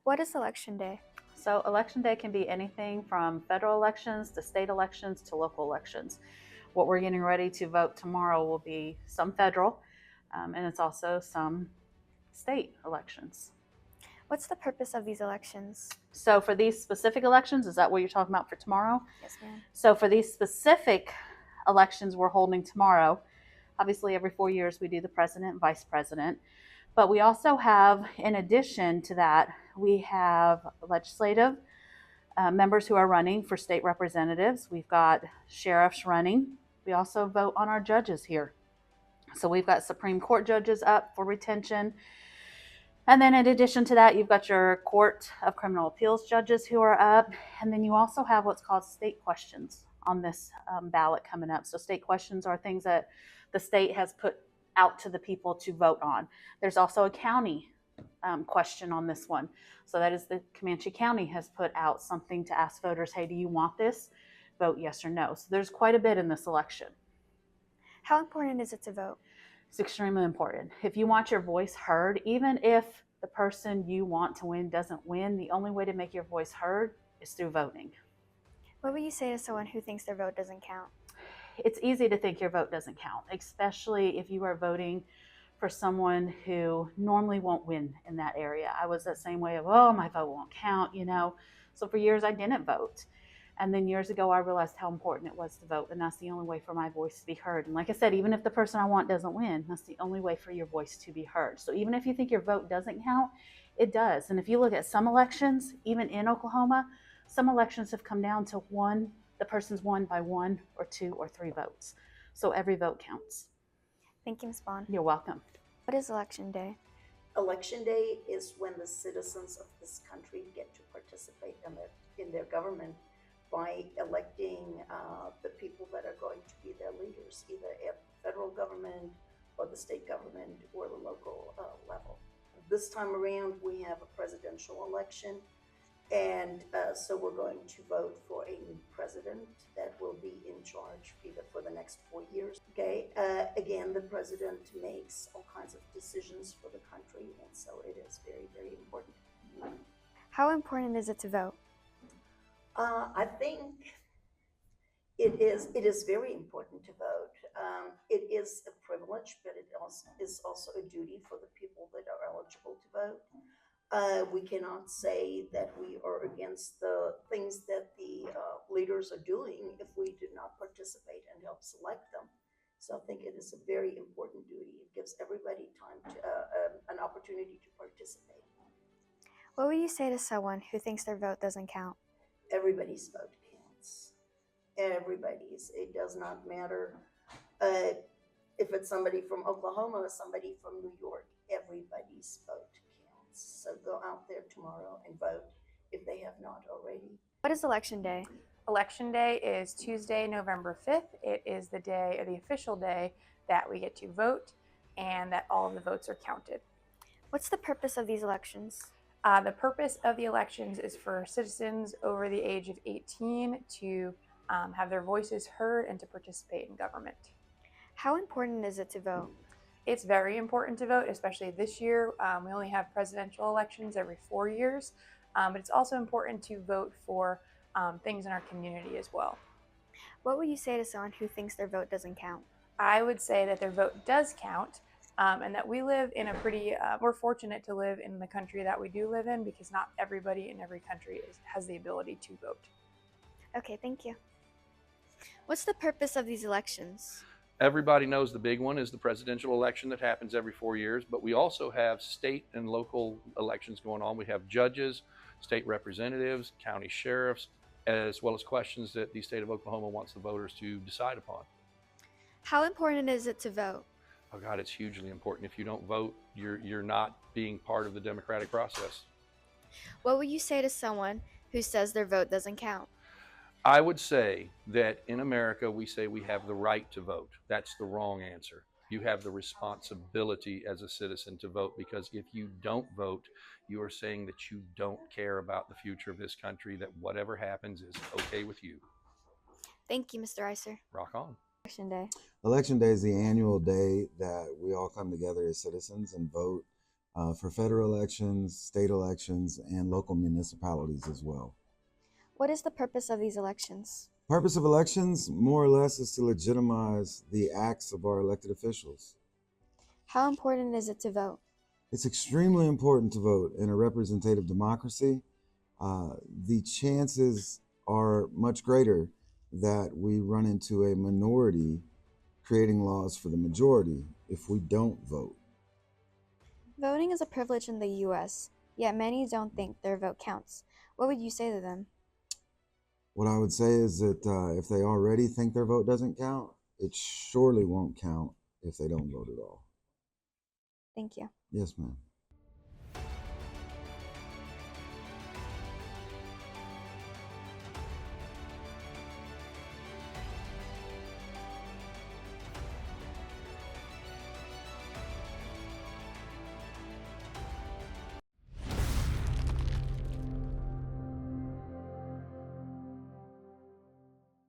What is Election Day? So election day can be anything from federal elections to state elections to local elections. What we're getting ready to vote tomorrow will be some federal, and it's also some state elections. What's the purpose of these elections? So for these specific elections, is that what you're talking about for tomorrow? Yes, ma'am. So for these specific elections we're holding tomorrow, obviously every 4 years we do the president and vice president. But we also have, in addition to that, we have legislative members who are running for state representatives. We've got sheriffs running. We also vote on our judges here. So we've got Supreme Court judges up for retention. And then in addition to that, you've got your Court of Criminal Appeals judges who are up. And then you also have what's called state questions on this ballot coming up. So state questions are things that the state has put out to the people to vote on. There's also a county question on this one. So that is the Comanche County has put out something to ask voters, hey, do you want this? Vote yes or no. So there's quite a bit in this election. How important is it to vote? It's extremely important. If you want your voice heard, even if the person you want to win doesn't win, the only way to make your voice heard is through voting. What would you say to someone who thinks their vote doesn't count? It's easy to think your vote doesn't count, especially if you are voting for someone who normally won't win in that area. I was that same way of, oh, my vote won't count, So for years I didn't vote. And then years ago I realized how important it was to vote, and that's the only way for my voice to be heard. And like I said, even if the person I want doesn't win, that's the only way for your voice to be heard. So even if you think your vote doesn't count, it does. And if you look at some elections, even in Oklahoma, some elections have come down to the person's won by 1 or 2 or 3 votes. So every vote counts. Thank you, Ms. Bond. You're welcome. What is Election Day? Election Day is when the citizens of this country get to participate in their government by electing the people that are going to be their leaders, either at the federal government or the state government or the local level. This time around, we have a presidential election, and so we're going to vote for a new president that will be in charge either for the next 4 years. Okay, again, the president makes all kinds of decisions for the country, and so it is very, very important. How important is it to vote? I think it is very important to vote. It is a privilege, but it is also a duty for the people that are eligible to vote. We cannot say that we are against the things that the leaders are doing if we do not participate and help select them. So I think it is a very important duty. It gives everybody time to an opportunity to participate. What would you say to someone who thinks their vote doesn't count? Everybody's vote counts. Everybody's. It does not matter if it's somebody from Oklahoma or somebody from New York. Everybody's vote counts. So go out there tomorrow and vote if they have not already. What is Election Day? Election Day is Tuesday, November 5th. It is the day, or the official day, that we get to vote and that all of the votes are counted. What's the purpose of these elections? The purpose of the elections is for citizens over the age of 18 to have their voices heard and to participate in government. How important is it to vote? It's very important to vote, especially this year. We only have presidential elections every 4 years, but it's also important to vote for things in our community as well. What would you say to someone who thinks their vote doesn't count? I would say that their vote does count. And that we live in we're fortunate to live in the country that we do live in, because not everybody in every country has the ability to vote. Okay, thank you. What's the purpose of these elections? Everybody knows the big one is the presidential election that happens every 4 years, but we also have state and local elections going on. We have judges, state representatives, county sheriffs, as well as questions that the state of Oklahoma wants the voters to decide upon. How important is it to vote? Oh God, it's hugely important. If you don't vote, you're not being part of the democratic process. What would you say to someone who says their vote doesn't count? I would say that in America, we say we have the right to vote. That's the wrong answer. You have the responsibility as a citizen to vote, because if you don't vote, you are saying that you don't care about the future of this country, that whatever happens is okay with you. Thank you, Mr. Reiser. Rock on. Election Day. Election Day is the annual day that we all come together as citizens and vote for federal elections, state elections, and local municipalities as well. What is the purpose of these elections? Purpose of elections, more or less, is to legitimize the acts of our elected officials. How important is it to vote? It's extremely important to vote in a representative democracy. The chances are much greater that we run into a minority creating laws for the majority if we don't vote. Voting is a privilege in the U.S., yet many don't think their vote counts. What would you say to them? What I would say is that if they already think their vote doesn't count, it surely won't count if they don't vote at all. Thank you. Yes, ma'am.